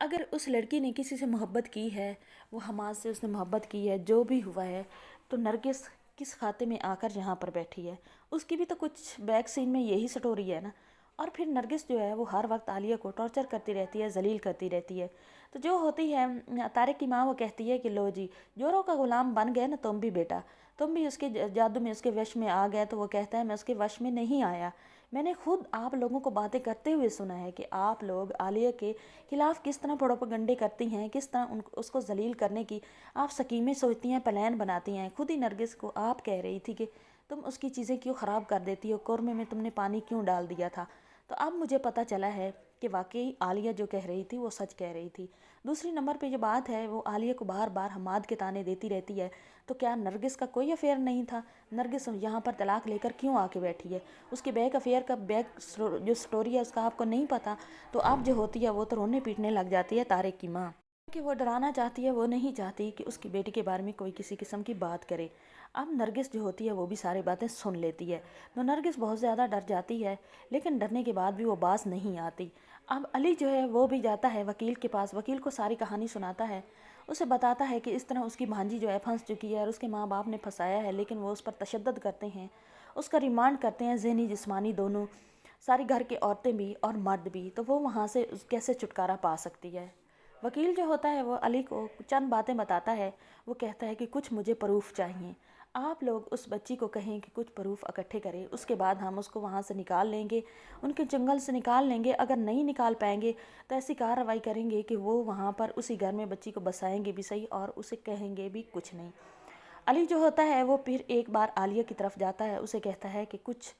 اگر اس لڑکی نے کسی سے محبت کی ہے، وہ حماد سے اس نے محبت کی ہے، جو بھی ہوا ہے، تو نرگس کس کھاتے میں آ کر یہاں پر بیٹھی ہے؟ اس کی بھی تو کچھ بیک سین میں یہی سٹوری ہے نا۔ اور پھر نرگس جو ہے وہ ہر وقت عالیہ کو ٹارچر کرتی رہتی ہے، ذلیل کرتی رہتی ہے۔ تو جو ہوتی ہے طارق کی ماں، وہ کہتی ہے کہ لو جی، جوروں کا غلام بن گئے نا تم بھی بیٹا، تم بھی اس کے جادو میں، اس کے وش میں آ گئے۔ تو وہ کہتا ہے میں اس کے وش میں نہیں آیا، میں نے خود آپ لوگوں کو باتیں کرتے ہوئے سنا ہے کہ آپ لوگ عالیہ کے خلاف کس طرح پروپیگنڈے کرتی ہیں، کس طرح اس کو ذلیل کرنے کی آپ سکیمیں سوچتی ہیں، پلان بناتی ہیں۔ خود ہی نرگس کو آپ کہہ رہی تھی کہ تم اس کی چیزیں کیوں خراب کر دیتی ہو، قورمے میں تم نے پانی کیوں ڈال دیا تھا۔ تو اب مجھے پتہ چلا ہے کہ واقعی عالیہ جو کہہ رہی تھی وہ سچ کہہ رہی تھی۔ دوسری نمبر پہ جو بات ہے، وہ عالیہ کو بار بار حماد کے تانے دیتی رہتی ہے، تو کیا نرگس کا کوئی افیئر نہیں تھا؟ نرگس یہاں پر طلاق لے کر کیوں آ کے بیٹھی ہے؟ اس کے بیک افیئر کا جو سٹوری ہے اس کا آپ کو نہیں پتہ؟ تو اب جو ہوتی ہے وہ تو رونے پیٹنے لگ جاتی ہے طارق کی ماں، کہ وہ ڈرانا چاہتی ہے، وہ نہیں چاہتی کہ اس کی بیٹی کے بارے میں کوئی کسی قسم کی بات کرے۔ اب نرگس جو ہوتی ہے وہ بھی ساری باتیں سن لیتی ہے، تو نرگس بہت زیادہ ڈر جاتی ہے، لیکن ڈرنے کے بعد بھی وہ باز نہیں آتی۔ اب علی جو ہے وہ بھی جاتا ہے وکیل کے پاس، وکیل کو ساری کہانی سناتا ہے، اسے بتاتا ہے کہ اس طرح اس کی بھانجی جو ہے پھنس چکی ہے اور اس کے ماں باپ نے پھنسایا ہے، لیکن وہ اس پر تشدد کرتے ہیں، اس کا ریمانڈ کرتے ہیں، ذہنی جسمانی دونوں، ساری گھر کے عورتیں بھی اور مرد بھی، تو وہ وہاں سے کیسے چھٹکارا پا سکتی ہے۔ وکیل جو ہوتا ہے وہ علی کو چند باتیں بتاتا ہے، وہ کہتا ہے کہ کچھ مجھے پروف چاہیے، آپ لوگ اس بچی کو کہیں کہ کچھ پروف اکٹھے کرے، اس کے بعد ہم اس کو وہاں سے نکال لیں گے، ان کے جنگل سے نکال لیں گے، اگر نہیں نکال پائیں گے تو ایسی کارروائی کریں گے کہ وہ وہاں پر اسی گھر میں بچی کو بسائیں گے بھی صحیح اور اسے کہیں گے بھی کچھ نہیں۔ علی جو ہوتا ہے وہ پھر ایک بار عالیہ کی طرف جاتا ہے، اسے کہتا ہے کہ کچھ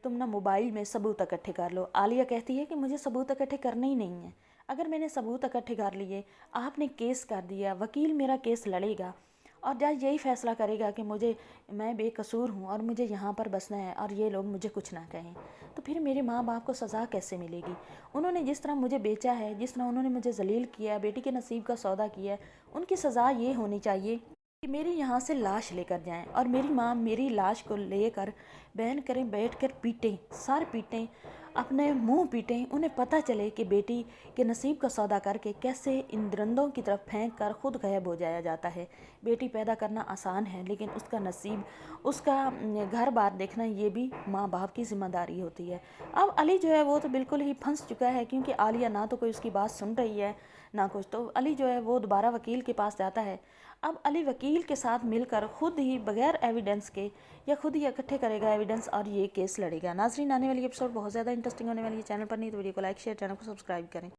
تم نا موبائل میں ثبوت اکٹھے کر لو۔ عالیہ کہتی ہے کہ مجھے ثبوت اکٹھے کرنے ہی نہیں ہیں، اگر میں نے ثبوت اکٹھے کر لیے، آپ نے کیس کر دیا، وکیل میرا کیس لڑے گا اور جج یہی فیصلہ کرے گا کہ میں بے قصور ہوں اور مجھے یہاں پر بسنا ہے اور یہ لوگ مجھے کچھ نہ کہیں، تو پھر میرے ماں باپ کو سزا کیسے ملے گی؟ انہوں نے جس طرح مجھے بیچا ہے، جس طرح انہوں نے مجھے ذلیل کیا، بیٹی کے نصیب کا سودا کیا ہے، ان کی سزا یہ ہونی چاہیے کہ میری یہاں سے لاش لے کر جائیں اور میری ماں میری لاش کو لے کر بہن کریں، بیٹھ کر پیٹیں، سر پیٹیں، اپنے منہ پیٹیں، انہیں پتہ چلے کہ بیٹی کے نصیب کا سودا کر کے کیسے ان درندوں کی طرف پھینک کر خود غائب ہو جایا جاتا ہے۔ بیٹی پیدا کرنا آسان ہے، لیکن اس کا نصیب، اس کا گھر بار دیکھنا یہ بھی ماں باپ کی ذمہ داری ہوتی ہے۔ اب علی جو ہے وہ تو بالکل ہی پھنس چکا ہے، کیونکہ عالیہ نہ تو کوئی اس کی بات سن رہی ہے نہ کچھ، تو علی جو ہے وہ دوبارہ وکیل کے پاس جاتا ہے۔ اب علی وکیل کے ساتھ مل کر خود ہی بغیر ایویڈنس کے یا خود ہی اکٹھے کرے گا ایویڈنس اور یہ کیس لڑے گا۔ ناظرین، آنے والی ایپیسوڈ بہت زیادہ انٹرسٹنگ ہونے والی ہے، چینل پر نہیں تو ویڈیو کو لائک، شیئر، چینل کو سبسکرائب کریں۔